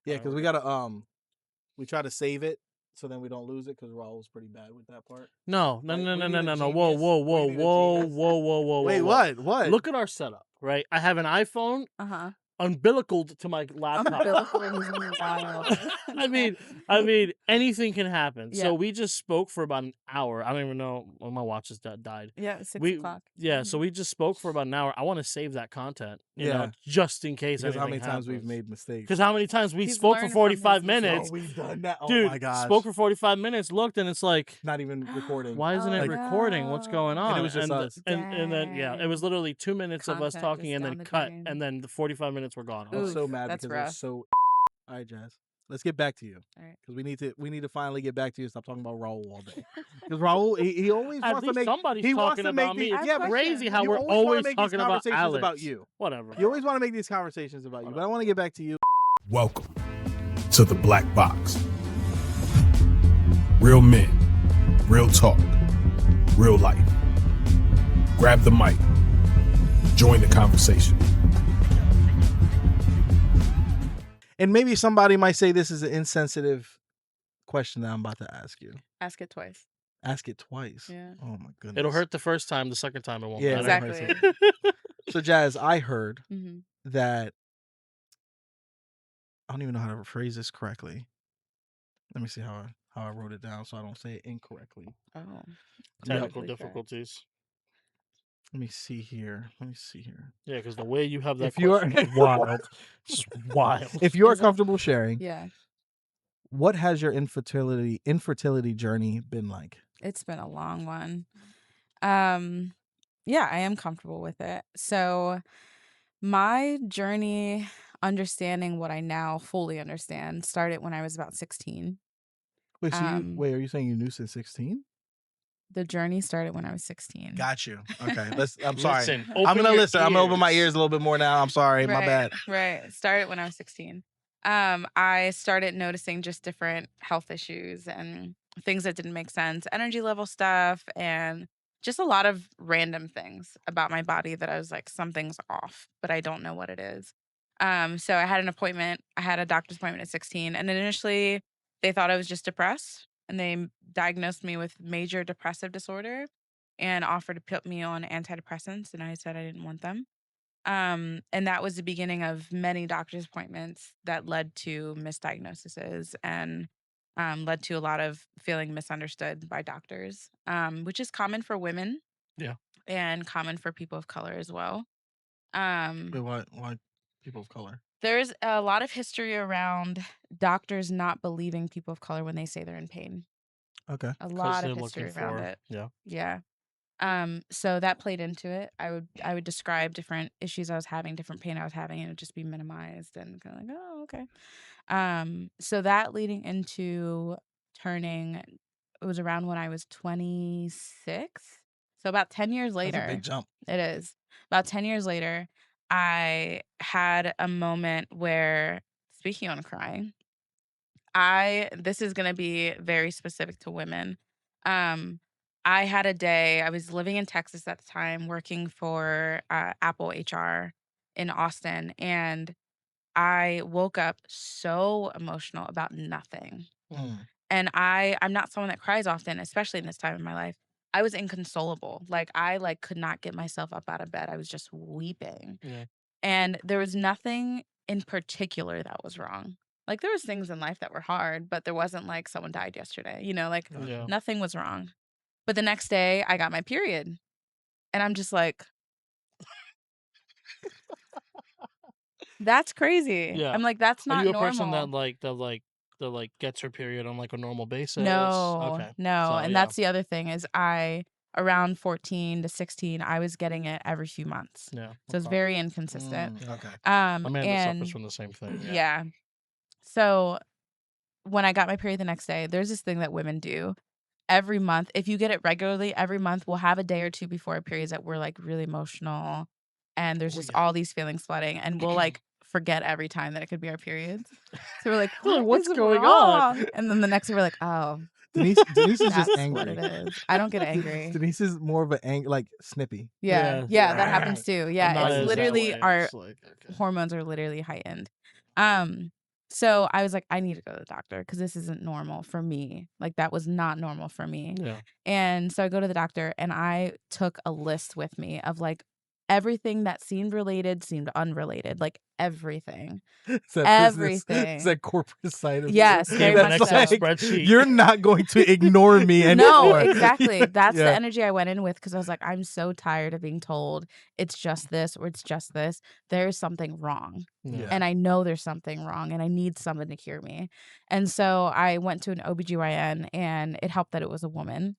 Yeah, because we try to save it so then we don't lose it because Raul was pretty bad with that part. No. We Whoa. need a genius. Wait, what? What? Look at our setup, right? I have an iPhone umbilical to my laptop. Umbilical is wild. I mean, anything can happen. Yeah. So we just spoke for about an hour. I don't even know when my watch has died. Yeah, 6 o'clock. Yeah, so we just spoke for about an hour. I want to save that content, you know, Yeah. just in case Because anything how many times happens. we've made mistakes? Because how many times we He's spoke for learned from his 45 mistakes. minutes. Oh, we've done that. Oh Dude, my gosh. spoke for 45 minutes, looked, and it's like, Not even recording. why isn't it Oh, recording? What's going on? And it was just us. And then, yeah, it was literally 2 minutes of us Content talking just and then down the cut, drain. and then the 45 minutes were gone. I was so Oof, mad that's because it was rough. so. All right, Jazz. Let's get back to you. All right. Because we need to finally get back to you. Stop talking about Raul all day. Because Raul, he always At wants to least make. somebody's He wants talking to make about me. these. I have Yeah, a but question. Crazy how you we're always wanna always make these talking about conversations Alex. about you. Whatever. You always want to make these conversations about you, but I want to get back to you. Welcome to the Black Box. Real men, real talk, real life. Grab the mic. Join the conversation. And maybe somebody might say this is an insensitive question that I'm about to ask you. Ask it twice. Ask it twice. Yeah. Oh my goodness. It'll hurt the first time. The second time it won't. Yeah, matter. Exactly. So Jazz, I heard Mm-hmm. that I don't even know how to phrase this correctly. Let me see how I wrote it down so I don't say it incorrectly. Oh. Technical Lovely try. difficulties. Let me see here. Yeah, because the way you have that If you are- question is wild. It's wild. If you are Is it? comfortable sharing, Yeah. what has your infertility journey been like? It's been a long one. Yeah, I am comfortable with it. So my journey understanding what I now fully understand started when I was about 16. Wait, so Um, are you saying you knew since 16? The journey started when I was 16. Got you. Okay. I'm sorry. Listen, I'm open gonna your listen. I'm gonna open my ears. ears a little bit more now. I'm sorry. My bad. Right. Started when I was 16. I started noticing just different health issues and things that didn't make sense, energy level stuff, and just a lot of random things about my body that I was like, something's off, but I don't know what it is. So I had an appointment. I had a doctor's appointment at 16, and initially they thought I was just depressed, and they diagnosed me with major depressive disorder and offered to put me on antidepressants, and I said I didn't want them. And that was the beginning of many doctor's appointments that led to misdiagnoses and led to a lot of feeling misunderstood by doctors, which is common for women. Yeah. And common for people of color as well. Wait, why people of color? There's a lot of history around doctors not believing people of color when they say they're in pain. Okay. A lot they're of history looking around for- it. Yeah. Yeah. So that played into it. I would describe different issues I was having, different pain I was having, and it would just be minimized and kind of like, oh, okay. So that leading into turning, it was around when I was 26. So about 10 years later. That's a big jump. It is. About 10 years later, I had a moment where, speaking on crying, this is going to be very specific to women. I had a day, I was living in Texas at the time, working for Apple HR in Austin, and I woke up so emotional about nothing. And I'm not someone that cries often, especially in this time of my life. I was inconsolable. Like I could not get myself up out of bed. I was just weeping. Yeah. And there was nothing in particular that was wrong. Like there was things in life that were hard, but there wasn't like someone died yesterday, like Yeah. nothing was wrong. But the next day I got my period. And I'm just like, that's crazy. Yeah. I'm like, that's Are not you a normal. person that gets her period on like a normal basis? No, Okay. no. So, And yeah. that's the other thing is around 14 to 16, I was getting it every few months. Yeah. So it's okay. very inconsistent. Okay. Amanda And suffers from the same thing. yeah. So when I got my period the next day, there's this thing that women do every month. If you get it regularly, every month we'll have a day or two before our periods that we're like really emotional and there's just all these feelings flooding and we'll like forget every time that it could be our periods. So we're like, What's is going wrong? on? And then the next day we're like, oh, Denise is that's just what angry. it is. I don't get angry. Denise is more of an like snippy. Yeah, that happens too. I'm Yeah, not it's as that literally way. our It's like, okay. hormones are literally heightened. So I was like, I need to go to the doctor because this isn't normal for me. Like that was not normal for me. Yeah. And so I go to the doctor and I took a list with me of like everything that seemed related seemed unrelated, like everything. It's that business. It's Everything. that corporate side of Yes, you. very Gave an much Excel so. spreadsheet. You're not going to ignore me No, anymore. exactly. That's the Yeah. energy I went in with because I was like, I'm so tired of being told it's just this or it's just this. There's something wrong. Yeah. And I know there's something wrong and I need someone to hear me. And so I went to an OBGYN and it helped that it was a woman.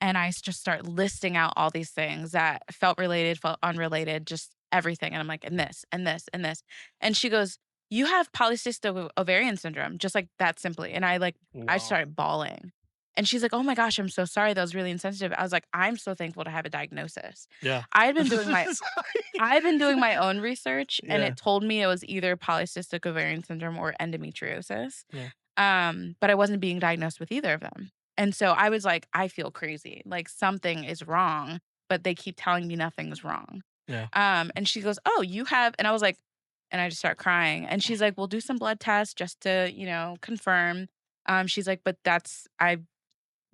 And I just start listing out all these things that felt related, felt unrelated, just everything. And I'm like, and this, and this, and this. And she goes, you have polycystic ovarian syndrome, just like that simply. And I Wow. started bawling. And she's like, oh my gosh, I'm so sorry. That was really insensitive. I was like, I'm so thankful to have a diagnosis. Yeah. I've been doing my own research and Yeah. it told me it was either polycystic ovarian syndrome or endometriosis. Yeah. But I wasn't being diagnosed with either of them. And so I was like, I feel crazy. Like something is wrong, but they keep telling me nothing's wrong. Yeah. And she goes, oh, you have, and I was like, and I just start crying. And she's like, we'll do some blood tests just to, confirm. She's like, but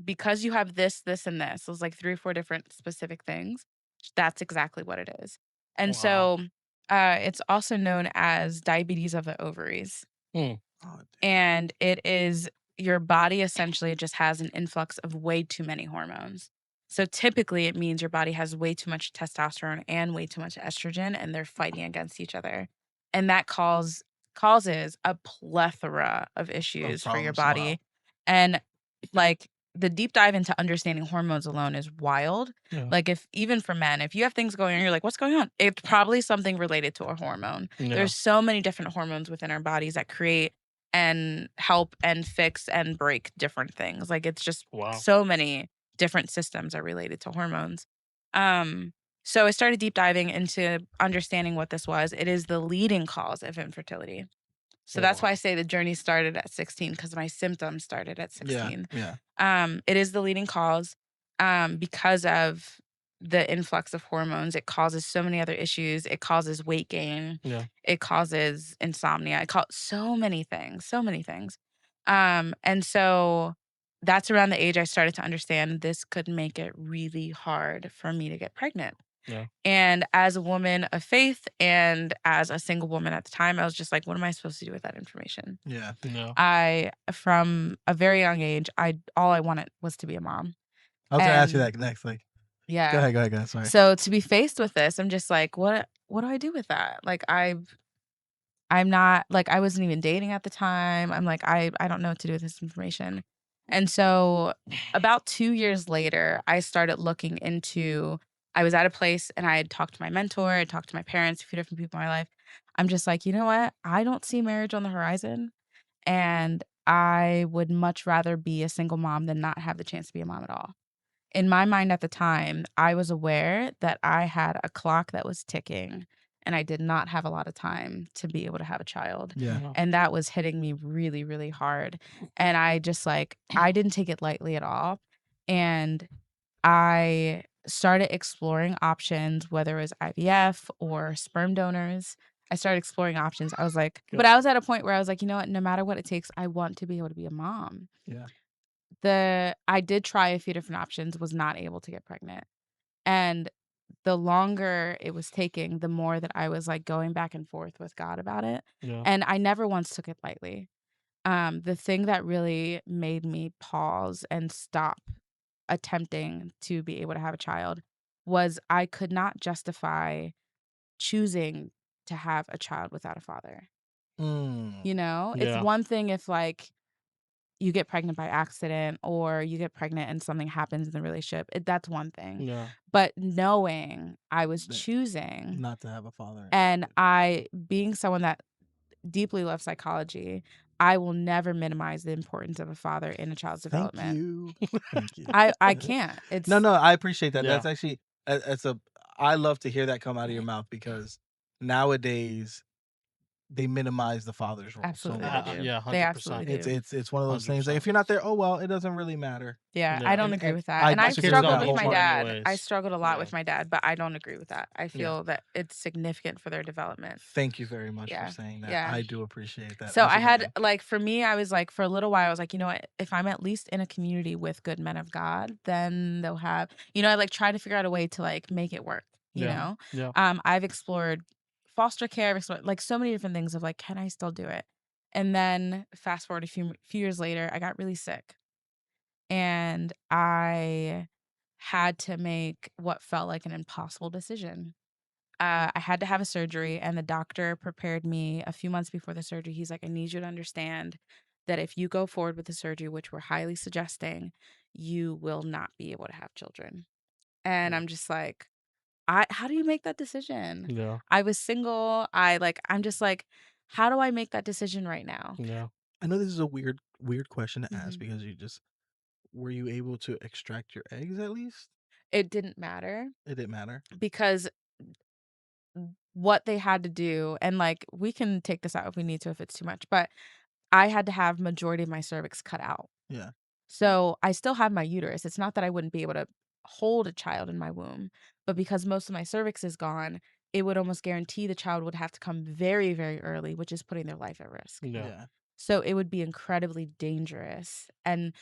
because you have this, this, and this, it was like 3 or 4 different specific things. That's exactly what it is. And Wow. so it's also known as diabetes of the ovaries. Mm. Oh, And it is your body essentially just has an influx of way too many hormones. So typically it means your body has way too much testosterone and way too much estrogen and they're fighting against each other. And that causes a plethora of issues for your problems, wow. body. And like the deep dive into understanding hormones alone is wild. Yeah. Like even for men, if you have things going on, you're like, what's going on? It's probably something related to a hormone. Yeah. There's so many different hormones within our bodies that create and help and fix and break different things. Like it's just Wow. so many different systems are related to hormones. So I started deep diving into understanding what this was. It is the leading cause of infertility. So that's why I say the journey started at 16 because my symptoms started at 16. Yeah. It is the leading cause because of the influx of hormones. It causes so many other issues. It causes weight gain. Yeah. It causes insomnia. It causes so many things. And so that's around the age I started to understand this could make it really hard for me to get pregnant. Yeah. And as a woman of faith and as a single woman at the time, I was just like, what am I supposed to do with that information? Yeah. No. From a very young age, all I wanted was to be a mom. I was gonna ask you that next. Like, yeah. Go ahead. Sorry. So to be faced with this, I'm just like, what do I do with that? Like I'm not like I wasn't even dating at the time. I'm like, I don't know what to do with this information. And so about 2 years later, I started looking into, I was at a place and I had talked to my mentor, I talked to my parents, a few different people in my life. I'm just like, you know what? I don't see marriage on the horizon. And I would much rather be a single mom than not have the chance to be a mom at all. In my mind at the time, I was aware that I had a clock that was ticking and I did not have a lot of time to be able to have a child. Yeah. And that was hitting me really, really hard. And I just I didn't take it lightly at all. And I started exploring options, whether it was IVF or sperm donors. I started exploring options. I was like, but I was at a point where I was like, you know what, no matter what it takes, I want to be able to be a mom. Yeah. I did try a few different options, was not able to get pregnant. And the longer it was taking, the more that I was like going back and forth with God about it. Yeah. And I never once took it lightly. The thing that really made me pause and stop attempting to be able to have a child was I could not justify choosing to have a child without a father. You know, it's Yeah. one thing if like you get pregnant by accident or you get pregnant and something happens in the relationship. That's one thing. Yeah. But knowing I was That- choosing Not to have a father. and I being someone that deeply loves psychology, I will never minimize the importance of a father in a child's development. Thank you. I can't. It's No, I appreciate that. Yeah. That's actually I love to hear that come out of your mouth because nowadays they minimize the father's role Absolutely, so they much. do. Yeah, They 100%. absolutely do. It's one of those things. Like, if 100%. you're not there, oh well, it doesn't really matter. Yeah, Yeah. I don't agree And with that. I And I disagree with struggled that with my wholeheartedly dad. I anyways. struggled a lot Yeah. with my dad, but I don't agree with that. I Yeah. feel that it's significant for their development. Thank you very much Yeah, for saying that. yeah. I do appreciate that. So Once I had again. like, for me, I was like, for a little while, I was like, you know what? If I'm at least in a community with good men of God, then they'll have, I like try to figure out a way to like make it work. You Yeah. know, Yeah. I've explored foster care, I've explored like so many different things of like, can I still do it? And then fast forward a few years later, I got really sick, and I had to make what felt like an impossible decision. I had to have a surgery, and the doctor prepared me a few months before the surgery. He's like, I need you to understand that if you go forward with the surgery, which we're highly suggesting, you will not be able to have children. And Yeah. I'm just like, how do you make that decision? Yeah. I was single. I'm just like, how do I make that decision right now? Yeah. I know this is a weird question to ask Mhm. because were you able to extract your eggs at least? It didn't matter It didn't matter. because what they had to do, and like we can take this out if we need to, if it's too much, but I had to have majority of my cervix cut out. Yeah. So I still have my uterus. It's not that I wouldn't be able to hold a child in my womb, but because most of my cervix is gone, it would almost guarantee the child would have to come very, very early, which is putting their life at risk. Yeah. So it would be incredibly dangerous. And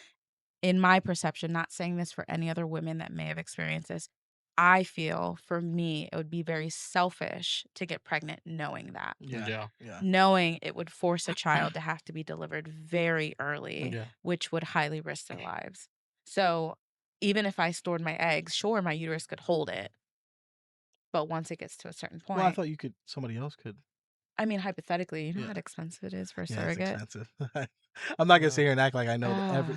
in my perception, not saying this for any other women that may have experienced this, I feel for me, it would be very selfish to get pregnant knowing that. Yeah. Yeah. Knowing it would force a child to have to be delivered very early, Yeah. which would highly risk their lives. So even if I stored my eggs, sure, my uterus could hold it. But once it gets to a certain Well, I point, thought somebody else could. I mean, hypothetically, you know Yeah. how expensive it is for a Yeah, it's surrogate? expensive. I'm not gonna Yeah. sit here and act like I know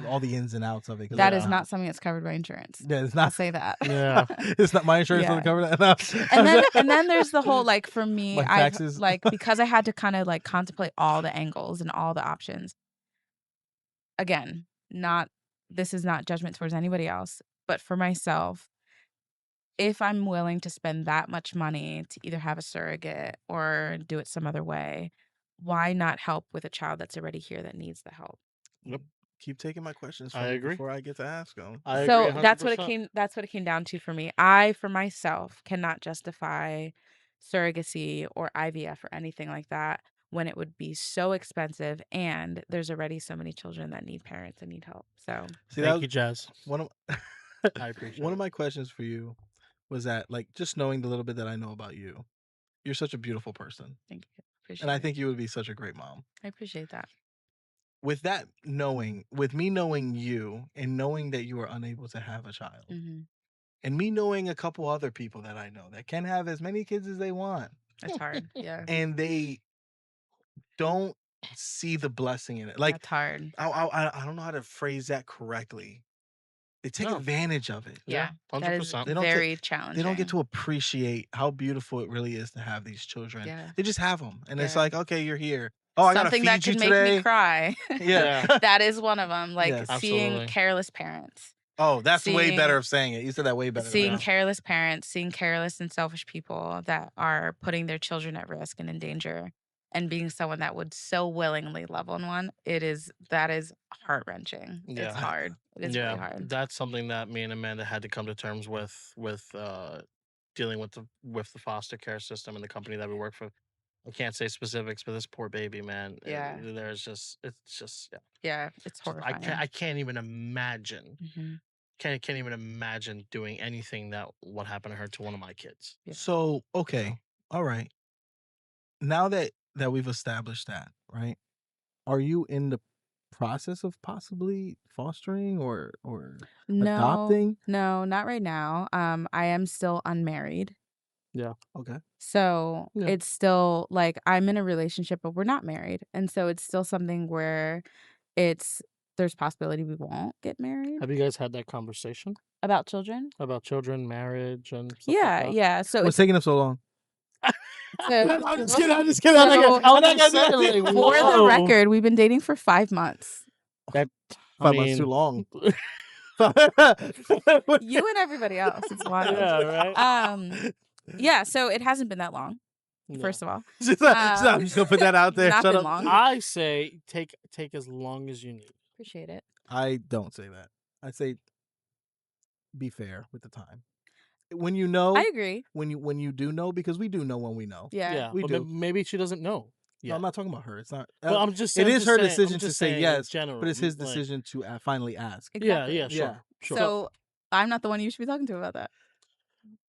all Ah. the ins and outs of it. 'Cause That I- is not something that's covered by insurance. Yeah, it's I'll not. say that. Yeah. It's not my insurance Yeah. doesn't cover that. No. And then there's the whole like, for me, My I've taxes. like, because I had to kind of like contemplate all the angles and all the options. Again, this is not judgment towards anybody else, but for myself, if I'm willing to spend that much money to either have a surrogate or do it some other way, why not help with a child that's already here that needs the help? Yep. Keep taking my questions I from me agree. before I get to ask them. I So agree. that's what 100%. it came down to for me. I, for myself, cannot justify surrogacy or IVF or anything like that when it would be so expensive, and there's already so many children that need parents and need help. So See, Thank you, Jazz. one of I appreciate one of it. my questions for you was that, like, just knowing the little bit that I know about you, you're such a beautiful person, thank you. Appreciate and I it. think you would be such a great mom. I appreciate that. With me knowing you and knowing that you are unable to have a child, Hmm. and me knowing a couple other people that I know that can have as many kids as they want, That's hard. Yeah. and they don't see the blessing in it. Like, That's hard. I don't know how to phrase that correctly. They take No. advantage of it. Yeah. That is 100%. They don't very challenging. They don't get to appreciate how beautiful it really is to have these children. Yeah. They just have them, and it's Yeah. like, okay, you're here. Oh, I gotta Something feed that you could make today. me cry. Yeah. That is one of them. Like Yes. seeing Absolutely. careless parents. Oh, that's way Seeing- better of saying it. You said that way better. Seeing Yeah. careless parents, seeing careless and selfish people that are putting their children at risk and in danger, and being someone that would so willingly love on one, that is heart-wrenching. Yeah. It's hard. It is really hard. That's something that me and Amanda had to come to terms with dealing with the foster care system and the company that we work for. I can't say specifics, but this poor baby, man. Yeah. It's just yeah. Yeah, it's horrifying. I can't even imagine. Mhm. Can't even imagine doing anything that what happened to her to one of my kids. Yeah. So, okay, all right. Now that we've established that, right? Are you in the process of possibly fostering or No, adopting? no, not right now. I am still unmarried. Okay. So Yeah. it's still like I'm in a relationship, but we're not married. And so it's still something where there's possibility we won't get married. Have you guys had that conversation About children? about children, marriage, and stuff Yeah, like that? yeah. So What's it's taking them so long? I'm just kidding. I'm just kidding. I'm not So- gonna- I'm not gonna do that. Like, for the whoa. record, we've been dating for 5 months. 5 months too long. You and everybody else. It's wild. Yeah, right. Yeah, so it hasn't been that long. first of all. She's I'm just gonna put that out there. Not Shut been up. long. I say take as long as you need. Appreciate it. I don't say that. I say be fair with the time. When you know, I agree. when you do know, because we do know when we know. Yeah. we but do. maybe she doesn't know. No, Yeah, I'm not talking about her. It's not. well, I'm just. It I'm is just her saying- decision I'm to just say saying in yes, general, but it's his like- decision to finally ask. Exactly. Yeah, sure. Sure. So I'm not the one you should be talking to about that.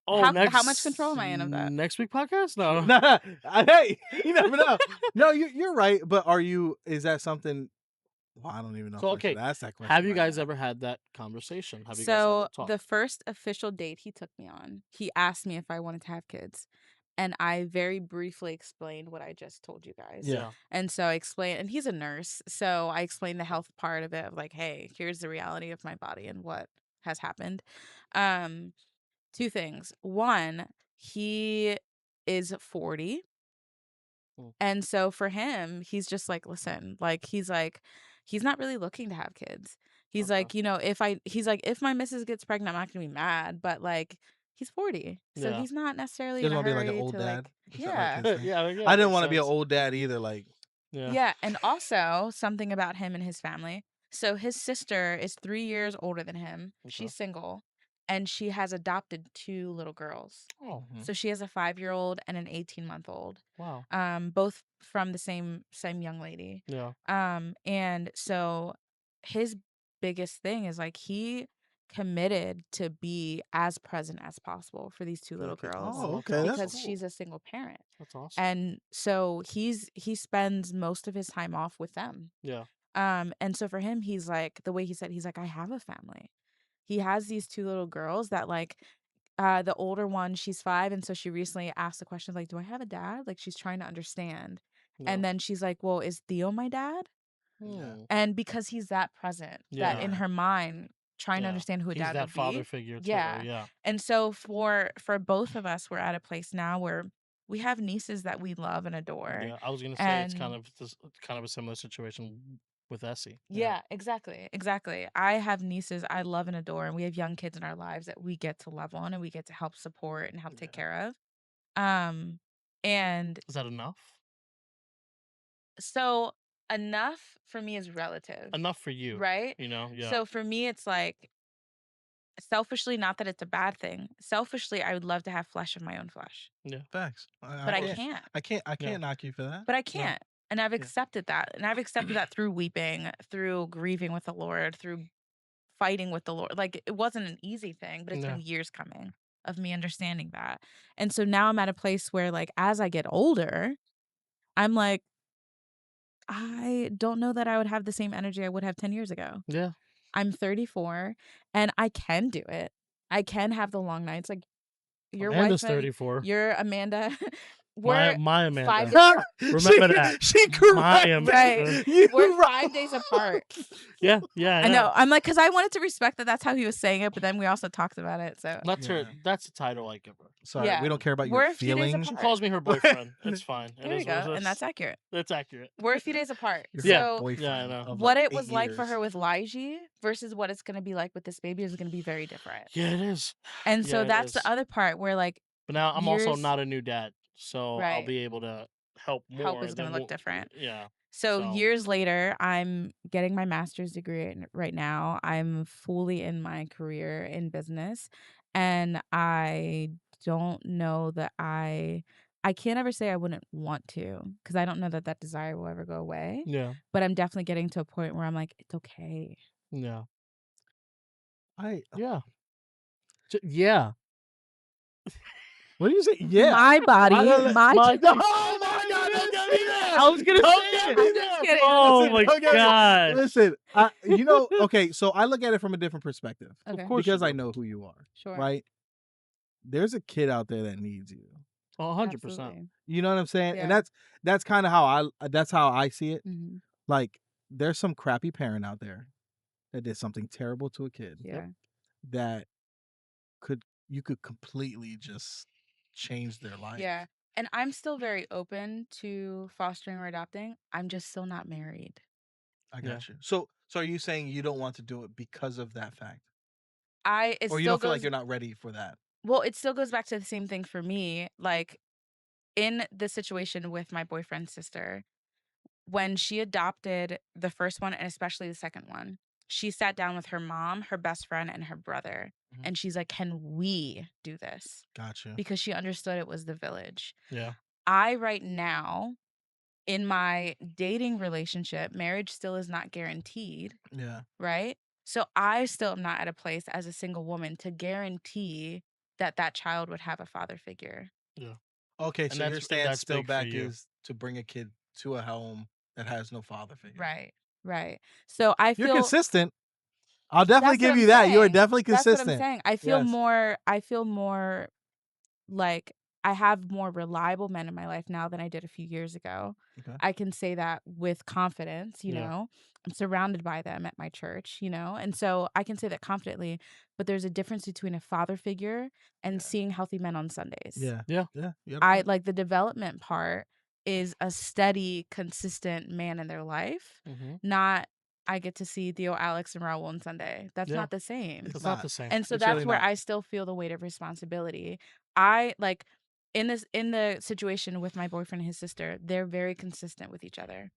Oh, how much control am I in of that? Next week podcast? No. Nah, hey, you never know. No, you're right. But is that something? Well, I don't even know. So, if I should okay, ask that question. Have you right guys now. ever had that conversation? Have you guys So had that talk? the first official date he took me on, he asked me if I wanted to have kids. And I very briefly explained what I just told you guys. Yeah. And so I explained, and he's a nurse. So I explained the health part of it of like, hey, here's the reality of my body and what has happened. Two things. One, he is 40. And so for him, he's just like, listen, like, he's not really looking to have kids. He's like, if my missus gets pregnant, I'm not gonna be mad, but like, he's 40. So Yeah. he's not necessarily He in doesn't a want to be like hurry an old to dad. like, Is that like his thing? yeah, I didn't makes want to be an sense. old dad either. Like, Yeah. And also something about him and his family. So his sister is 3 years older than him. Okay. She's single and she has adopted 2 little girls. Oh, So she has a 5-year-old and an 18-month-old. wow. Both from the same young lady. Yeah. And so his biggest thing is like he committed to be as present as possible for these 2 little okay. girls. Oh, okay. That's because cool. she's a single parent. That's awesome. And so he spends most of his time off with them. Yeah. And so for him, he's like, the way he said, he's like, I have a family. He has these 2 little girls that like, the older one, she's 5. And so she recently asked the question, like, do I have a dad? Like, she's trying to understand. Yeah. And then she's like, well, is Theo my dad? Hmm. And because he's that present, that in Yeah. her mind, trying to Yeah. understand who a He's dad that would father be. figure to Yeah. her. Yeah. And so for both of us, we're at a place now where we have nieces that we love and adore. Yeah. I was gonna say it's kind And of a similar situation with Essie. yeah, exactly. I have nieces I love and adore, and we have young kids in our lives that we get to love on and we get to help support and help take care of. And Is that enough? so enough for me is relative, Enough for you, right? You know? Yeah. So for me, it's like selfishly, not that it's a bad thing. Selfishly, I would love to have flesh of my own flesh, facts. but I can't. I can't knock you for that. But I can't. And I've Yeah. accepted that. And I've accepted that through weeping, through grieving with the Lord, through fighting with the Lord. Like, it wasn't an easy thing, but it's Yeah. been years coming of me understanding that. And so now I'm at a place where, like, as I get older, I'm like, I don't know that I would have the same energy I would have 10 years ago. Yeah. I'm 34 and I can do it. I can have the long nights. Like, your Amanda's wife, and 34. you're Amanda. My We're Amanda. 5 Remember that. She My corrected Right. you. We're 5 days apart. Yeah. I know. I'm like, because I wanted to respect that that's how he was saying it, but then we also talked about it. So That's Yeah. her. That's the title I give her. Sorry, Yeah. we don't care about We're your a few days feelings. She apart. calls me her boyfriend. It's fine. there it we is go. what it And is. that's accurate. That's accurate. We're a few days apart. Your Yeah. So boyfriend. Yeah, I know. of, what like, it was 8 like for years. her with Lige versus what it's going to be like with this baby is going to be very different. Yeah, it is. And so Yeah, it that's is. the other part where, like, But now I'm also years- not a new dad, so I'll Right. be able to help more. Help is gonna than look different. Yeah. So So- years later, I'm getting my master's degree right now. I'm fully in my career in business, and I don't know that I can't ever say I wouldn't want to, because I don't know that that desire will ever go away. Yeah. But I'm definitely getting to a point where I'm like, it's okay. Yeah. I. Yeah. Yeah. What do you say? Yeah. My body, my Oh chicken. my God! Don't get me there. I was gonna Don't say get it. me I'm there. just kidding. Oh Listen, my don't get me- God. Listen, okay. So I look at it from a different perspective. Okay. Of course Because you I do. know who you are, Sure. right? There's a kid out there that needs you. 100%. Absolutely. You know what I'm saying? And Yeah. that's kind of how I see it. Mhm. Like, there's some crappy parent out there that did something terrible to a kid Yeah. that you could completely just change their life. Yeah. And I'm still very open to fostering or adopting. I'm just still not married. I got you. So are you saying you don't want to do it because of that fact? It Or you still don't feel like goes you're not ready for that? well, it still goes back to the same thing for me. Like, in the situation with my boyfriend's sister, when she adopted the first one and especially the second one, she sat down with her mom, her best friend, and her brother. Mhm. And she's like, can we do this? Gotcha. Because she understood it was the village. Yeah. I, right now, in my dating relationship, marriage still is not guaranteed, Yeah. right? So I still am not at a place as a single woman to guarantee that that child would have a father figure. Yeah. Okay, And so your that's stance still big for back you. is to bring a kid to a home that has no father figure. Right. Right. So I You're feel consistent. I'll definitely that's what give I'm you that. You are saying. definitely That's what I'm consistent. saying. I feel more like I have more reliable men in my life now than I did a few years ago. Okay. I can say that with confidence, you Yeah. know. I'm surrounded by them at my church, you know. And so I can say that confidently, but there's a difference between a father figure and Yeah. seeing healthy men on Sundays. Yeah. Yeah. Yeah. You got a I point. like the development part is a steady, consistent man in their life, Mm-hmm. not I get to see Theo, Alex, and Raul on Sunday. That's Yeah. not the same. It's It's not. not the same. And so It's that's really where not. I still feel the weight of responsibility. I like in the situation with my boyfriend and his sister, they're very consistent with each other.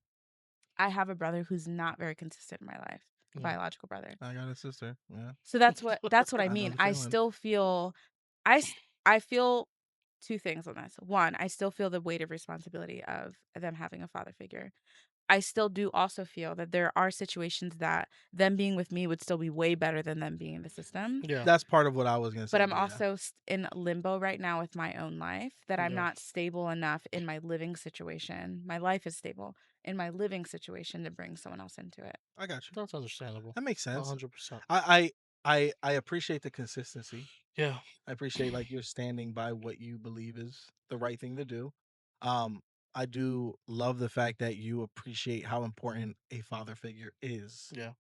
I have a brother who's not very consistent in my life, a Yeah. biological brother. I got a sister. Yeah. So that's what I I know mean. the I feeling. still feel I feel two things on this. One, I still feel the weight of responsibility of them having a father figure. I still do also feel that there are situations that them being with me would still be way better than them being in the system. Yeah. That's part of what I was gonna say. But I'm yeah. also in limbo right now with my own life that I'm Yeah. not stable enough in my living situation. My life is stable in my living situation to bring someone else into it. I got you. That's understandable. That makes sense. 100%. I appreciate the consistency. Yeah. I appreciate like you're standing by what you believe is the right thing to do. I do love the fact that you appreciate how important a father figure is. Yeah.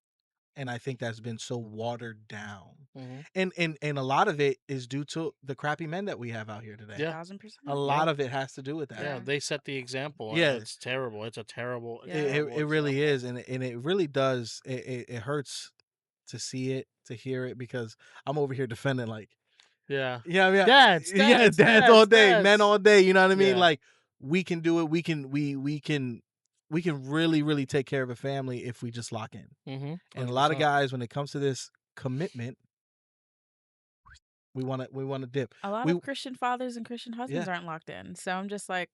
And I think that's been so watered down. Mm-hmm. And a lot of it is due to the crappy men that we have out here today. Yeah. 1,000%. A lot of it has to do with that. Yeah. Yeah. They set the example. Yeah. It's terrible. It's a terrible. Yeah. It really is, and it really does. It hurts to see it, to hear it, because I'm over here defending like, Yeah. yeah, I mean, Dads all day, men dads. all day. You know what I mean? Yeah. Like we can do it. We can really take care of a family if we just lock in. Mm-hmm. And a lot of guys, when it comes to this commitment, we want to dip. A lot of Christian fathers and Christian husbands Yeah. aren't locked in. So I'm just like,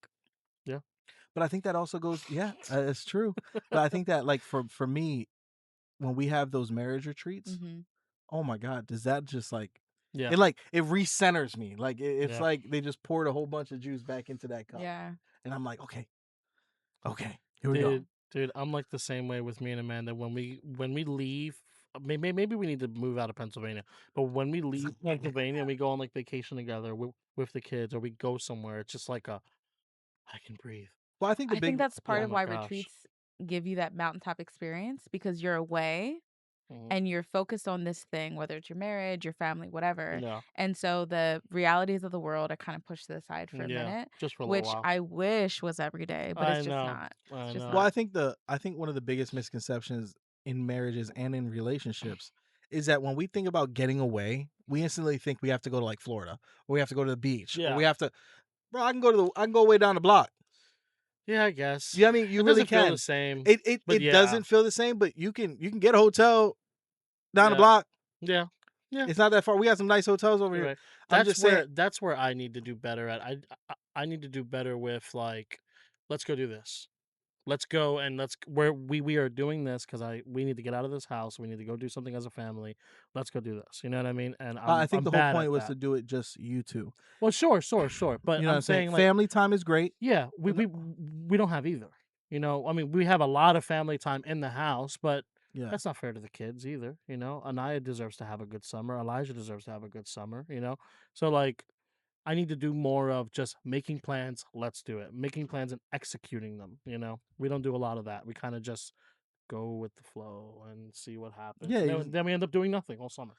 But I think that also goes, it's true. But I think that like for me, when we have those marriage retreats, mhm. oh my God, does that just like, Yeah. it recenters me. Like it's Yeah. like they just poured a whole bunch of juice back into that cup. Yeah. And I'm like, okay, here we go. Dude, I'm like the same way with me and Amanda. When we leave, maybe we need to move out of Pennsylvania. But when we leave Pennsylvania and we go on like vacation together with the kids, or we go somewhere, it's just like I can breathe. Well, I think I think that's part oh of my why gosh. retreats give you that mountaintop experience because you're away Mhm. and you're focused on this thing, whether it's your marriage, your family, whatever. Yeah. And so the realities of the world are kind of pushed to the side for a minute, just for a which little while. I wish was every day, but it's I just know. not. I It's just know. Well, not. I think one of the biggest misconceptions in marriages and in relationships is that when we think about getting away, we instantly think we have to go to like Florida, or we have to go to the beach, or we have to. Bro, I can go way down the block. Yeah, I guess. Yeah, I mean, you it really doesn't feel can. the same. It but yeah. doesn't feel the same, but you can get a hotel down the Yeah. block. Yeah. Yeah. It's not that far. We got some nice hotels over You're here. right. I'm just saying. That's where I need to do better at. I need to do better with like, let's go do this. Let's go and where we are doing this because we need to get out of this house. We need to go do something as a family. Let's go do this. You know what I mean? And I think I'm the whole bad point at was that. to do it just you two. Well, sure. But You know what I'm saying like family time is great. yeah, we don't have either. You know, I mean, we have a lot of family time in the house, but Yeah. that's not fair to the kids either. You know, Anaya deserves to have a good summer. Elijah deserves to have a good summer. You know, so like, I need to do more of just making plans. Let's do it. Making plans and executing them. You know, we don't do a lot of that. We kind of just go with the flow and see what happens. Yeah, And then we end up doing nothing all summer.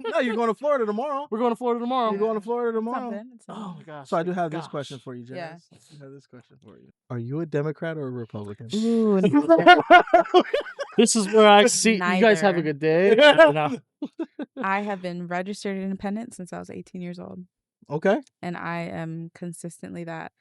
No, you're going to Florida tomorrow. We're going to Florida tomorrow. You're going to Florida tomorrow. It's something. Oh my gosh. So I do have this gosh. question for you, Jazz. Yeah. I have this question for you. Are you a Democrat or a Republican? Ooh, This is where I see you guys have a Neither. good day. No. I have been registered independent since I was 18 years old. Okay. And I am consistently that.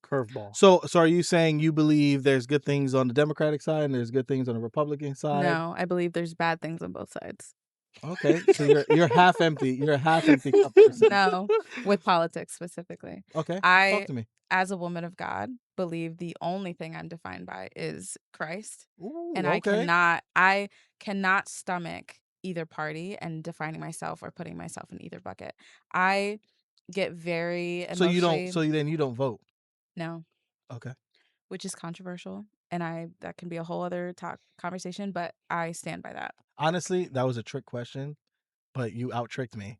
Curveball. So are you saying you believe there's good things on the Democratic side and there's good things on the Republican side? No, I believe there's bad things on both sides. Okay, so you're half empty. You're a half empty cup person. No, with politics specifically. Okay, talk I, to me. as a woman of God, believe the only thing I'm defined by is Christ. Ooh, And okay. I cannot stomach either party and defining myself or putting myself in either bucket. I get very So you don't. emotionally So then you don't vote. no, Okay. which is controversial, and that can be a whole other conversation, but I stand by that. Honestly, that was a trick question, but you out tricked me.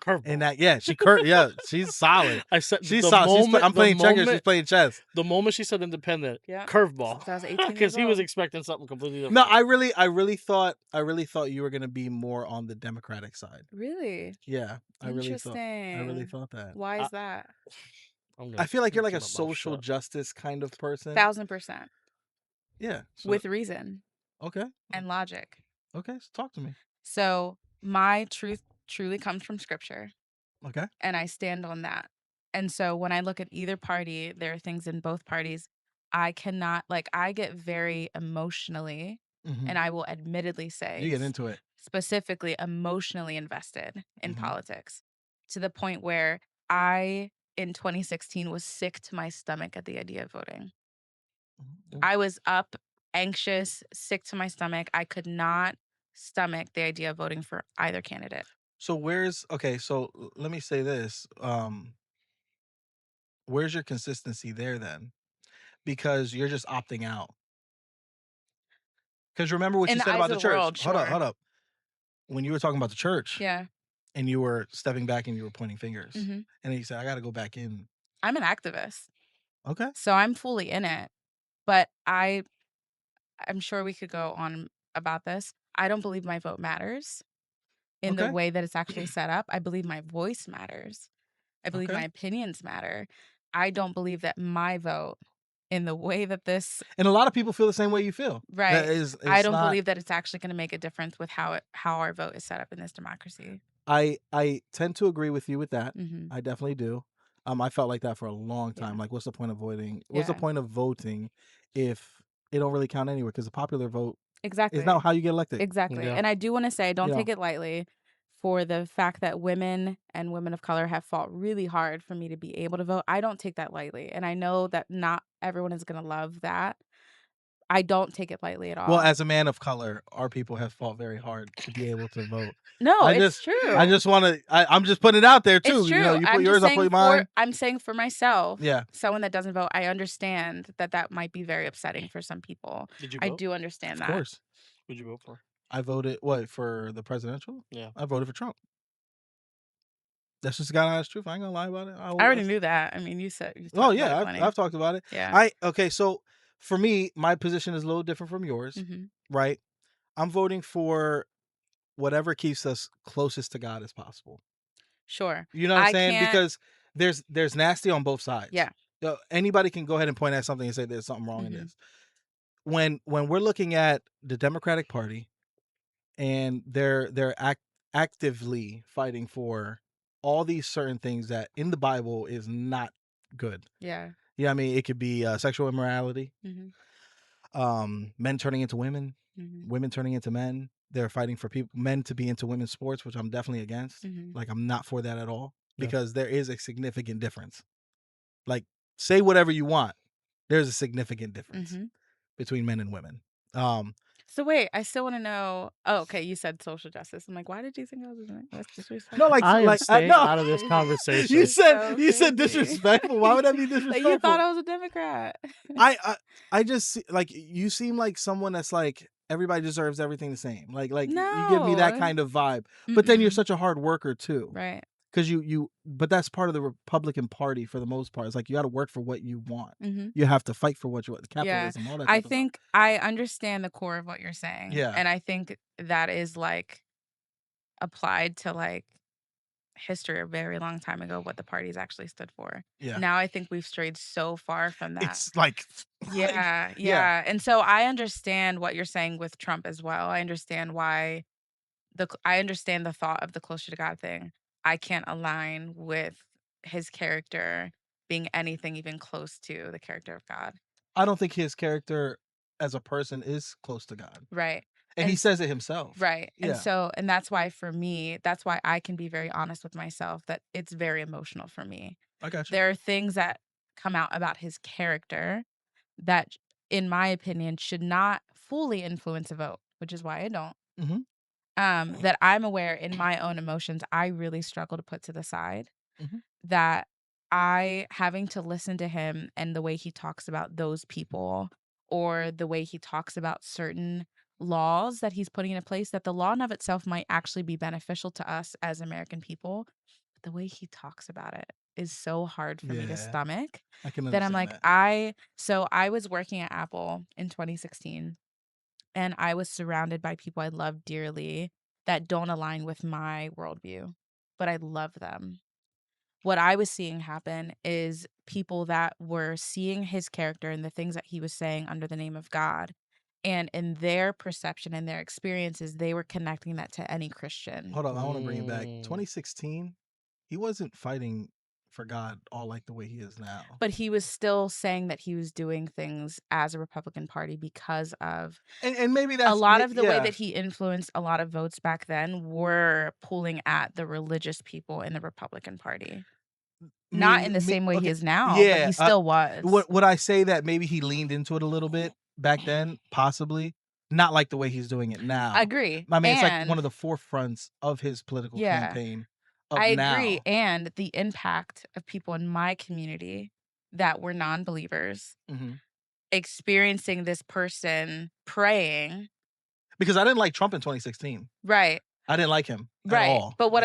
Curveball. And that, yeah, she's solid. I said She's the solid. moment I'm playing checkers. She's moment playing chess. the moment she said independent, Yeah. curveball. Since I was 18 years Because he was old. expecting something completely different. No, I really thought you were gonna be more on the Democratic side. Really? Yeah, I really Interesting. thought that. Why is that? I feel like you're like a keep my mouth social shut. justice kind of person. 1000%. Yeah. So, With reason okay. and logic. Okay. So talk to me. So my truth truly comes from scripture, Okay. and I stand on that. And so when I look at either party, there are things in both parties I cannot, I get very emotionally, Mhm. and I will admittedly say, You get into it. specifically emotionally invested in Mhm. politics, to the point where I, in 2016, was sick to my stomach at the idea of voting. Mhm. I was up, anxious, sick to my stomach. I could not stomach the idea of voting for either candidate. So let me say this. Where's your consistency there then? Because you're just opting out. Because remember what In you the said eyes about the of the church. world, Hold sure. up. When you were talking about the church Yeah. and you were stepping back and you were pointing fingers, Mhm. and then you said, I got to go back in. I'm an activist, Okay. so I'm fully in it. But I'm sure we could go on about this. I don't believe my vote matters in the Okay. way that it's actually set up. I believe my voice matters. I believe Okay. my opinions matter. I don't believe that my vote, in the way that this, And a lot of people feel the same way you feel. right? That is, I don't not, believe that it's actually going to make a difference with how our vote is set up in this democracy. I tend to agree with you with that. Mhm. I definitely do. I felt like that for a long time. Yeah. Like, what's the point of voting? What's the Yeah. point of voting if it don't really count anywhere? Because the popular vote Exactly. is not how you get elected. Exactly. Yeah. And I do want to say, don't You take know. it lightly for the fact that women and women of color have fought really hard for me to be able to vote. I don't take that lightly. And I know that not everyone is going to love that. I don't take it lightly at all. Well, as a man of color, our people have fought very hard to be able to vote. No, I it's just, true. I just want to. I'm just putting it out there too. It's true. You know, you put I'm yours, just I put saying mine. I'm saying for myself, Yeah. someone that doesn't vote, I understand that might be very upsetting for some people. Did you I vote? do understand Of that. course. Who'd you vote for? I voted for the presidential. Yeah. I voted for Trump. That's just the God honest truth. I ain't gonna lie about it. I already knew that. I mean, you said you Oh talked yeah, about it plenty. I've talked about it. Yeah. Okay. So for me, my position is a little different from yours. Mhm. Right. I'm voting for whatever keeps us closest to God as possible. Sure. You know what I'm I saying? can't. Because there's nasty on both sides. Yeah. Anybody can go ahead and point at something and say there's something wrong in Mhm. this. When we're looking at the Democratic Party and they're actively fighting for all these certain things that in the Bible is not good. Yeah. Yeah, I mean it could be sexual immorality, Mhm. men turning into women, Mhm. women turning into men. They're fighting for men to be into women's sports, which I'm definitely against. Mhm. Like I'm not for that at all Yeah. because there is a significant difference. Like say whatever you want, there's a significant difference Mhm. between men and women. So wait, I still want to know. Oh, okay. You said social justice. I'm like, why did you think I was doing that's disrespectful? No, like I am staying no. out of this conversation. You It's said so you said crazy. disrespectful. Why would that be Like disrespectful? you thought I was a Democrat. I just like you seem like someone that's like everybody deserves everything the same. Like you give me that No. kind of vibe. But then you're Mm-mm. such a hard worker too. Right. Because but that's part of the Republican Party for the most part. It's like you got to work for what you want. Mhm. You have to fight for what you want. Yeah. Capitalism, all that. I type of stuff. think I understand the core of what you're saying. Yeah. And I think that is like applied to like history a very long time ago, what the parties actually stood for. Yeah. Now I think we've strayed so far from that. It's like Yeah. And so I understand what you're saying with Trump as well. I understand why I understand the thought of the closer to God thing. I can't align with his character being anything even close to the character of God. I don't think his character as a person is close to God. Right. And he says it himself. Right. Yeah. And that's why for me, that's why I can be very honest with myself that it's very emotional for me. I got you. There are things that come out about his character that, in my opinion, should not fully influence a vote, which is why I don't. That I'm aware in my own emotions, I really struggle to put to the side. That having to listen to him and the way he talks about those people, or the way he talks about certain laws that he's putting into place, that the law in of itself might actually be beneficial to us as American people. But the way he talks about it is so hard for me to stomach. I can That I'm understand like, that. so I was working at Apple in 2016, and I was surrounded by people I love dearly that don't align with my worldview, but I love them. What I was seeing happen is people that were seeing his character and the things that he was saying under the name of God. And in their perception and their experiences, they were connecting that to any Christian. Hold on, I want to bring it back. 2016, he wasn't fighting for God all like the way he is now. But he was still saying that he was doing things as a Republican Party because of and maybe that's a lot of the way that he influenced a lot of votes back then were pulling at the religious people in the Republican Party. Not in the same way he is now, but he still was. Would I say that maybe he leaned into it a little bit back then? Possibly. Not like the way he's doing it now. I agree. I mean, it's like one of the forefronts of his political campaign of I now. agree. And the impact of people in my community that were non-believers experiencing this person praying. Because I didn't like Trump in 2016. Right. I didn't like him at all. But what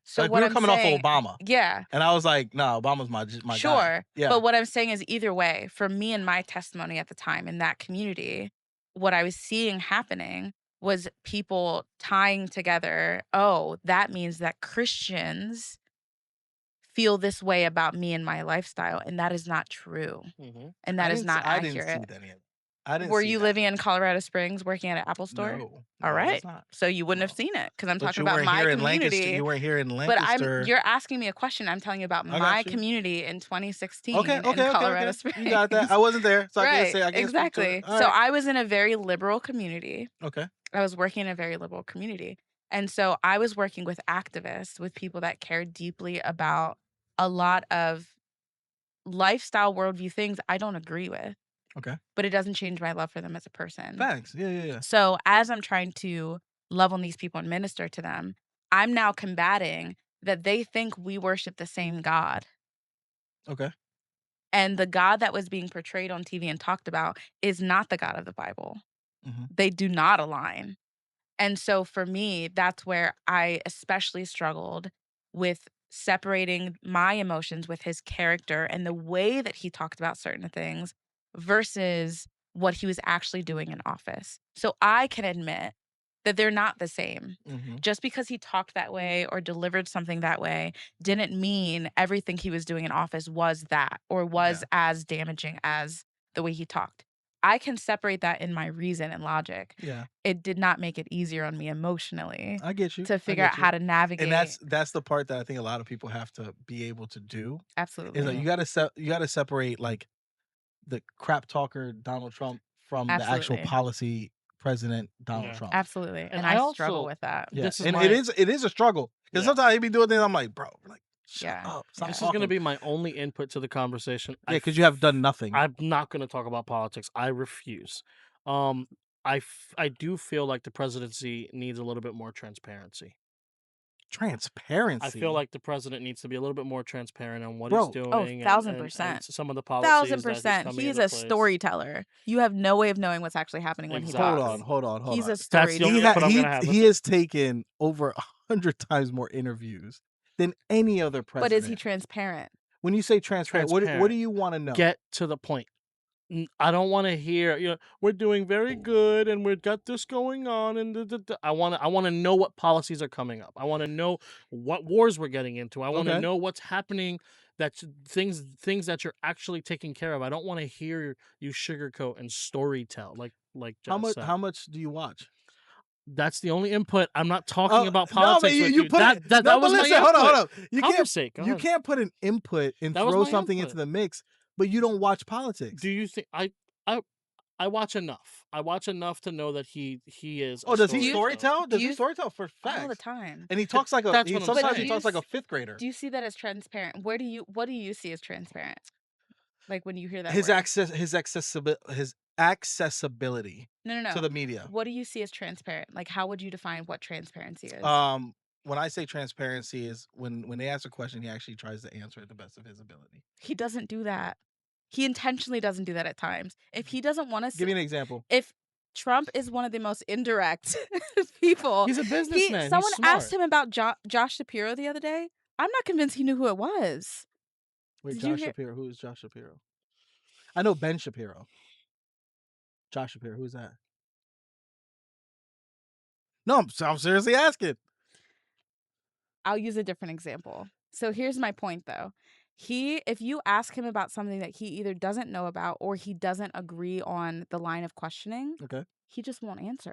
so like what we were I'm coming saying, off of Obama. Yeah. And I was like, no, Obama's my sure. guy. Yeah. But what I'm saying is either way, for me and my testimony at the time in that community, what I was seeing happening was people tying together, oh, that means that Christians feel this way about me and my lifestyle. And that is not true. And that is not accurate. I didn't see that yet. Were you living in Colorado Springs working at an Apple store? No. All right. So you wouldn't have seen it because I'm talking about my community. You weren't here in Lancaster. But you're asking me a question. I'm telling you about my community in 2016 in Colorado Springs. You got that. I wasn't there, so I can't say. I can't exactly. So I was in a very liberal community. Okay. I was working in a very liberal community. And so I was working with activists, with people that cared deeply about a lot of lifestyle worldview things I don't agree with. Okay. But it doesn't change my love for them as a person. Thanks. Yeah. So as I'm trying to love on these people and minister to them, I'm now combating that they think we worship the same God. Okay. And the God that was being portrayed on TV and talked about is not the God of the Bible. They do not align. And so for me, that's where I especially struggled with separating my emotions with his character and the way that he talked about certain things versus what he was actually doing in office. So I can admit that they're not the same. Just because he talked that way or delivered something that way didn't mean everything he was doing in office was that or was as damaging as the way he talked. I can separate that in my reason and logic. Yeah. It did not make it easier on me emotionally. I get you. To figure out how to navigate. And that's the part that I think a lot of people have to be able to do. Absolutely. Is like you got to separate like the crap talker Donald Trump from the actual policy president Donald Trump. Absolutely. And I struggle with that. Yeah. It is a struggle. Because sometimes he be doing things I'm like, bro, like shut up. This is going to be my only input to the conversation. Yeah, because you have done nothing. I'm not going to talk about politics. I refuse. I do feel like the presidency needs a little bit more transparency. Transparency? I feel like the president needs to be a little bit more transparent on what he's doing. Oh, 1,000%. And some of the policies. 1,000%. He is a storyteller. You have no way of knowing what's actually happening when he talks. Hold on. He's a storyteller. He has taken over 100 times more interviews than any other president. But is he transparent? When you say transparent. What do you want to know? Get to the point. I don't want to hear, we're doing very good and we've got this going on. And I want to know what policies are coming up. I want to know what wars we're getting into. I want to know what's happening. That's things that you're actually taking care of. I don't want to hear you sugarcoat and story tell like how much do you watch? That's the only input. I'm not talking about No, politics but with you you. Put it, That no, was but my listen, input. hold on. You Conversate. Go you ahead. can't put an input and That was throw my something input. into the mix, but you don't watch politics. Do you think I watch enough? I watch enough to know that he is. Oh, does he storyteller. storytell? Does he storytell for all the facts? time? And he talks like That's what I'm sometimes saying. he talks like a fifth grader. Do you see that as transparent? What do you see as transparent? Like when you hear that His word? his accessibility No. to the media. What do you see as transparent? Like how would you define what transparency is? When I say transparency is when they ask a question, he actually tries to answer it the best of his ability. He doesn't do that. He intentionally doesn't do that at times. If he doesn't want to Give me an example. If Trump is one of the most indirect people. He's a businessman. Someone He's smart. asked him about Josh Shapiro the other day. I'm not convinced he knew who it was. Wait, Did you Josh hear- Shapiro. Who is Josh Shapiro? I know Ben Shapiro. Josh Shapiro. Who's that? No, I'm seriously asking. I'll use a different example. So here's my point, though. If you ask him about something that he either doesn't know about or he doesn't agree on the line of questioning, Okay. he just won't answer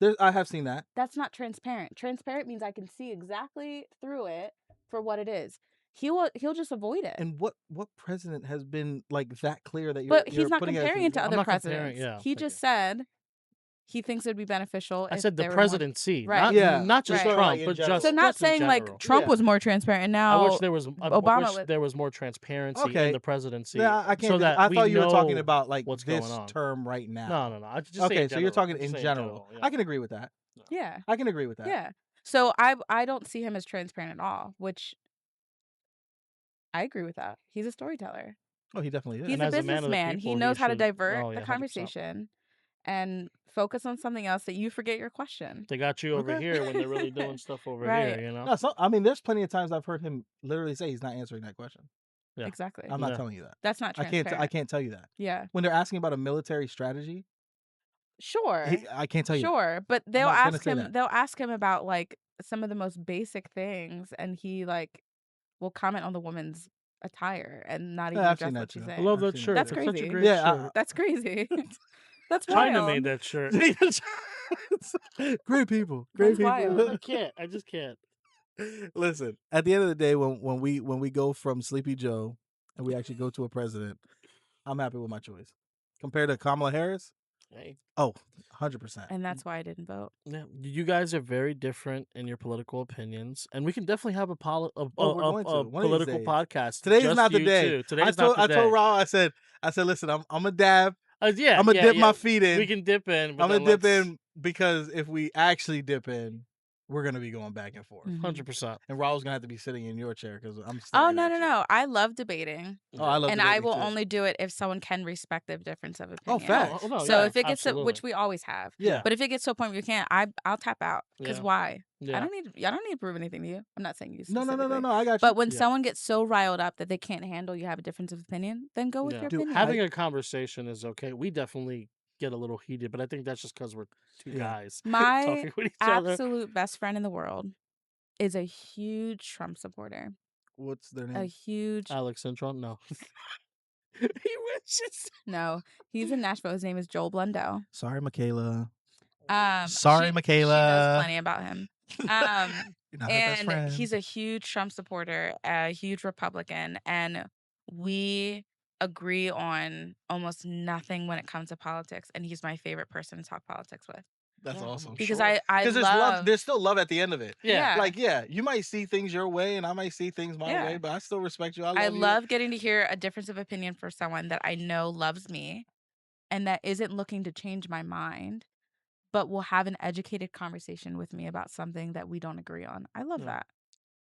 it. I have seen that. That's not transparent. Transparent means I can see exactly through it for what it is. He'll just avoid it. And what president has been like that clear that you're? But he's not putting comparing it to I'm other not presidents. comparing, yeah, He thank just you. said he thinks it'd be beneficial. I if said the there were more- presidency, Right. not just Right. Trump, Like in but general. just So not just in saying like general. Trump Yeah. was more transparent and now I wish there was Obama more transparency Okay. in the presidency. Yeah, I can't. So that I we thought you were talking know about like what's this going on. term right now. No. I just Okay, say in so you're general. talking I'm just in saying general. yeah. I can agree with that. Yeah. I can agree with that. Yeah. So I don't see him as transparent at all, which I agree with that. He's a storyteller. Oh, he definitely is. He's And a as a man of the businessman. He people, he knows how to should- divert oh, yeah, the 100%. conversation and focus on something else that you forget your question. They got you over Okay. here when they're really doing stuff over Right. here, you know? No, I mean, there's plenty of times I've heard him literally say he's not answering that question. Yeah. Exactly. I'm not Yeah. telling you that. That's not transparent. I can't tell you that. Yeah. When they're asking about a military strategy, Sure. I can't tell you. Sure, but not gonna say that. they'll ask him about like some of the most basic things and he like will comment on the woman's attire and not even I've address seen what that she's too. I saying. love I've that seen shirt. That's It's such a crazy. great Yeah, shirt. That's crazy. That's China wild. made that shirt. Great people. Great That's people. wild. I can't. I just can't. Listen, at the end of the day, when we go from Sleepy Joe and we actually go to a president, I'm happy with my choice. Compared to Kamala Harris, Hey. 100%. And that's why I didn't vote. Yeah, you guys are very different in your political opinions, and we can definitely have a we're going to. One of these political days. podcast. Today's just not the you day. two. Today's I not the day. told Raul, I said, listen, I'm a dab. Yeah, I'm gonna yeah, dip yeah. my feet in. We can dip in. But I'm then gonna dip let's- in because if we actually dip in, we're gonna be going back and forth. 100%. And Raul's gonna have to be sitting in your chair because I'm. Oh staring no at no you. no! I love debating, Oh, I love. and I debating, will too. only do it if someone can respect the difference of Oh, opinion. facts. no, So yeah, if it gets to, absolutely. which we always have, Yeah. but if it gets to a point where you can't, I'll tap out because Yeah. why? Yeah. I don't need to prove anything to you. I'm not saying you. No. Specifically. I got you. But when Yeah. someone gets so riled up that they can't handle you have a difference of opinion, then go with Yeah. your Dude, opinion. Having a conversation is okay. We definitely get a little heated, but I think that's just because we're two Yeah. guys My talking with each other. absolute best friend in the world is a huge Trump supporter. What's their A name? huge Alex Intron? No. He wishes. no. He's in Nashville. His name is Joel Blundell. Sorry, Michaela. Sorry, She Michaela. knows plenty about him. You're not her best And friend. he's a huge Trump supporter, a huge Republican, and we agree on almost nothing when it comes to politics. And he's my favorite person to talk politics with That's Yeah, awesome. because sure. I Because love. there's still love at the end of it. Yeah. Like, yeah, you might see things your way and I might see things my Yeah. way, but I still respect you. I I love you. love getting to hear a difference of opinion for someone that I know loves me and that isn't looking to change my mind, but will have an educated conversation with me about something that we don't agree on. I love Yeah. that.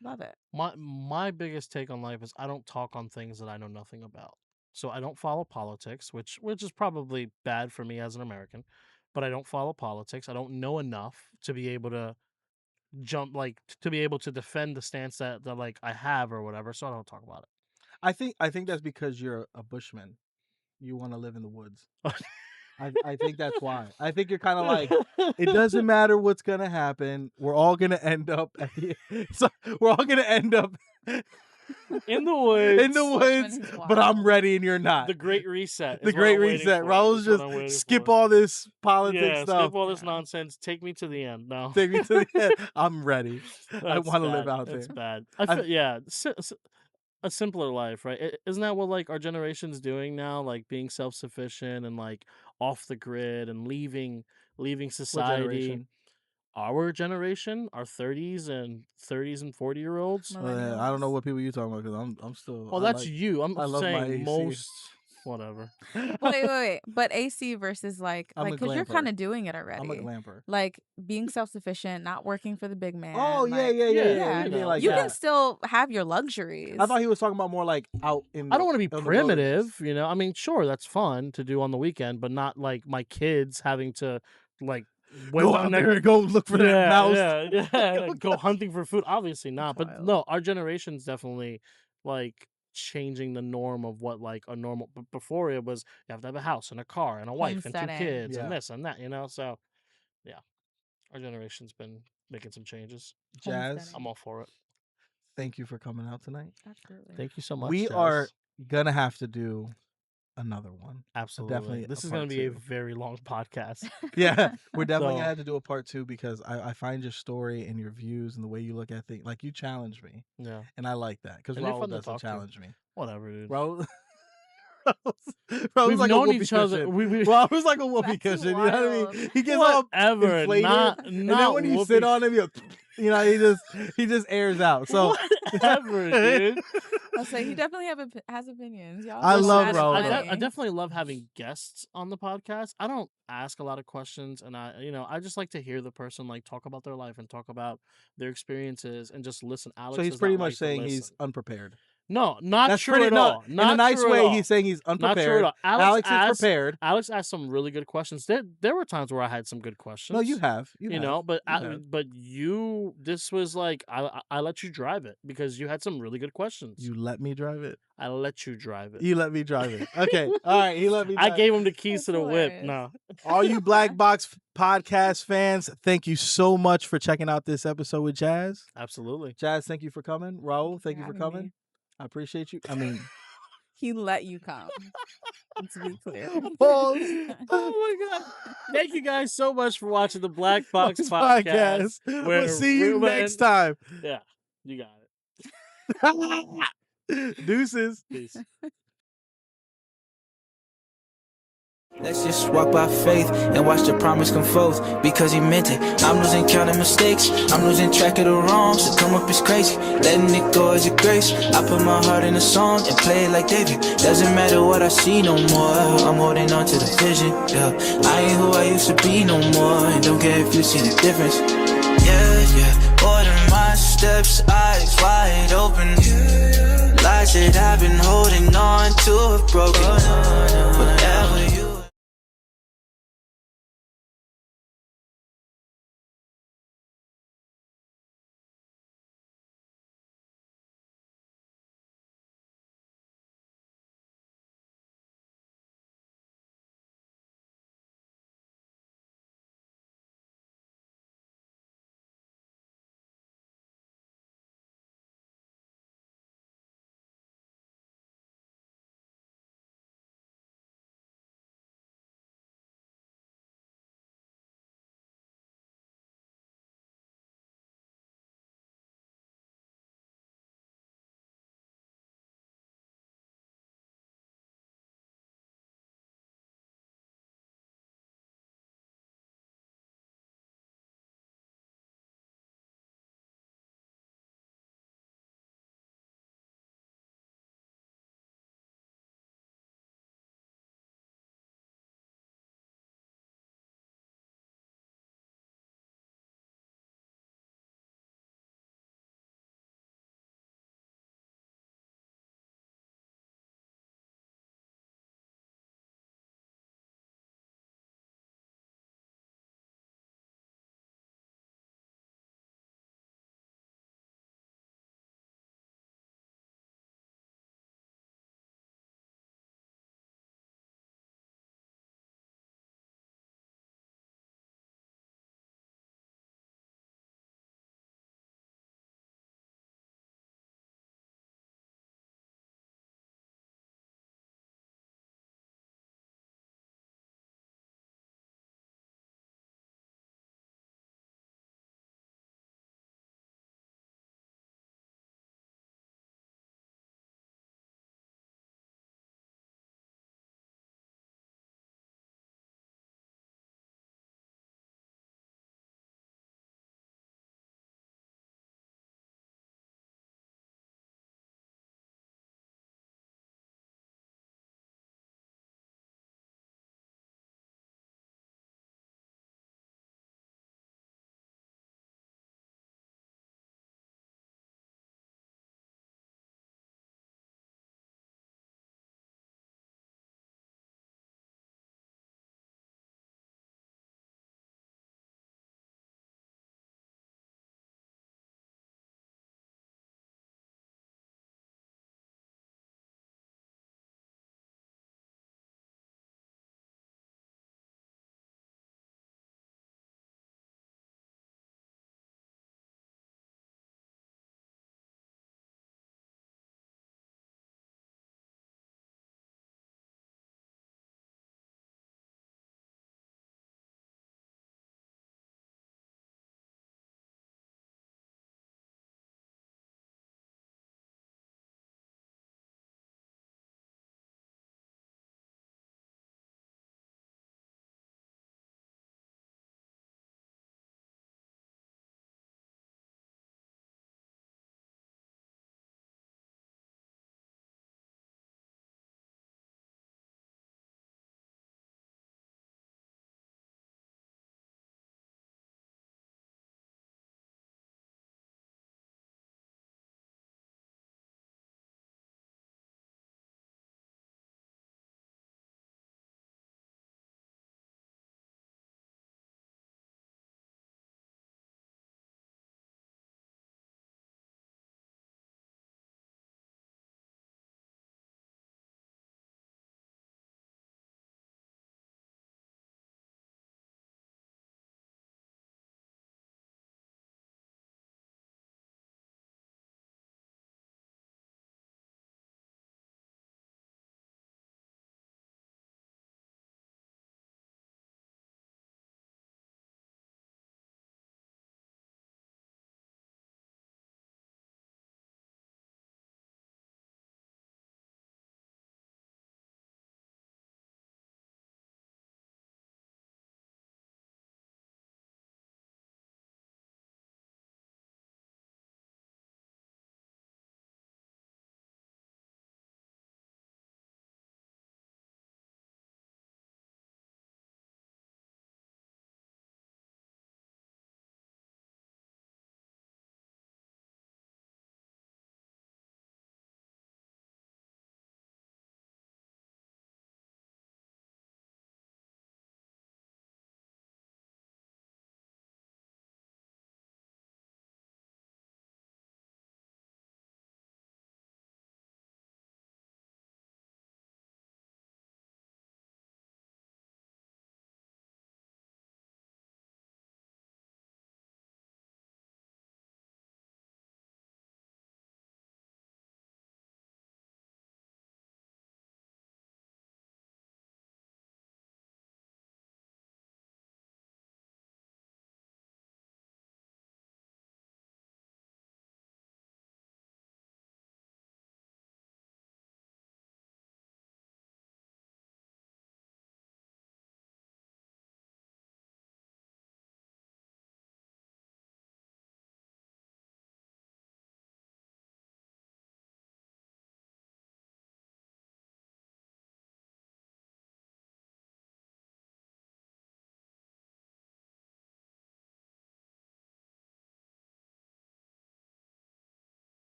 Love it. My biggest take on life is I don't talk on things that I know nothing about. So I don't follow politics, which is probably bad for me as an American, but I don't follow politics. I don't know enough to be able to to be able to defend the stance that like I have or whatever. So I don't talk about it. I think that's because you're a bushman. You want to live in the woods. I think that's why. I think you're kind of like, it doesn't matter what's gonna happen. We're all gonna end up. So we're all gonna end up In the woods. In the Which one woods, is but I'm wild? ready and you're not. The Great Reset. The is what Great I'm waiting Reset. for. Raul's Is what I'm just waiting skip for. all this politics Yeah, stuff. skip all this Yeah. nonsense. Take me to the end. No. Take me to the end. I'm ready. I That's want to live bad. out That's there. bad. I- Yeah, a simpler life, right? Isn't that what like our generation's doing now? Like being self-sufficient and like off the grid and leaving What society. generation? Our generation, our 30s and 40-year-olds. I don't know what people you're talking about because I'm still. Well, that's you. I'm I love my saying AC. most. Whatever. Wait. But AC versus like I'm a because you're glamper. kind of doing it already. I'm a glamper. Like being self-sufficient, not working for the big man. Oh yeah, like, yeah. yeah, You you mean know. like you that. can still have your luxuries. I thought he was talking about more like out in. I don't want to be in the wilderness. primitive, you know. I mean, sure, that's fun to do on the weekend, but not like my kids having to like wait Go on out their there and go look for that mouse. Yeah. Go hunting for food. Obviously not. But Wild. no, our generation's definitely like changing the norm of what like a normal. But before it was you have to have a house and a car and a wife and 2 Homesteading. kids Yeah. and this and that, you know. So yeah, our generation's been making some changes. Jazz, Homesteading. I'm all for it. thank you for coming out tonight. Absolutely. Thank you so much. We Jazz. are gonna have to do another one. absolutely definitely This a is going to part be a two. very long podcast. Yeah, we're definitely So- gonna have to do a part 2 because I find your story and your views and the way you look at things like you challenge me, Yeah, and I like that because And you're Raul fun to doesn't talk to. challenge me. whatever, dude. Raul, We've Raul's like known a whoopee each other. cushion. We Raul's like a whoopee That's cushion. You know what I wild. mean? He gets all whatever. inflated, Not and then when you sit on him, you know, he just airs out. So whatever, dude. I'll say he definitely has opinions. Y'all I just love ask Raul, I, though. plenty. I definitely love having guests on the podcast. I don't ask a lot of questions, and I just like to hear the person like talk about their life and talk about their experiences and just listen. Alex, so he's does pretty not much like to saying he's listen. unprepared. No, not That's true pretty at no, all. Not in a nice true at way. all. He's saying he's Not true unprepared. at all. Alex is asked, prepared. Alex asked some really good questions. There were times where I had some good questions. No, you have. You have. know, but You have. this was like I let you drive it because you had some really good questions. You let me drive it. I let you drive it. You let me drive it. Okay. All right. He let me drive I gave him the keys That's to the whip. hilarious. No, All you Black Box podcast fans, thank you so much for checking out this episode with Jazz. absolutely. Jazz, thank you for coming. Raul, thank for you for having coming. me. I appreciate you. I mean, He let you come. Let's be clear. Pause. Oh my god! Thank you guys so much for watching the Black Box Box podcast. podcast. where We'll see you Ruben- next time. Yeah, you got it. Deuces. Peace. Let's just walk by faith and watch the promise come forth because he meant it. I'm losing count of mistakes, I'm losing track of the wrongs. To come up is crazy, letting it go is a grace. I put my heart in a song and play it like David. Doesn't matter what I see no more, I'm holding on to the vision. Yeah, I ain't who I used to be no more, and don't care if you see the difference. Yeah, order my steps, eyes wide open. Lies that I've been holding on to have broken. Whatever you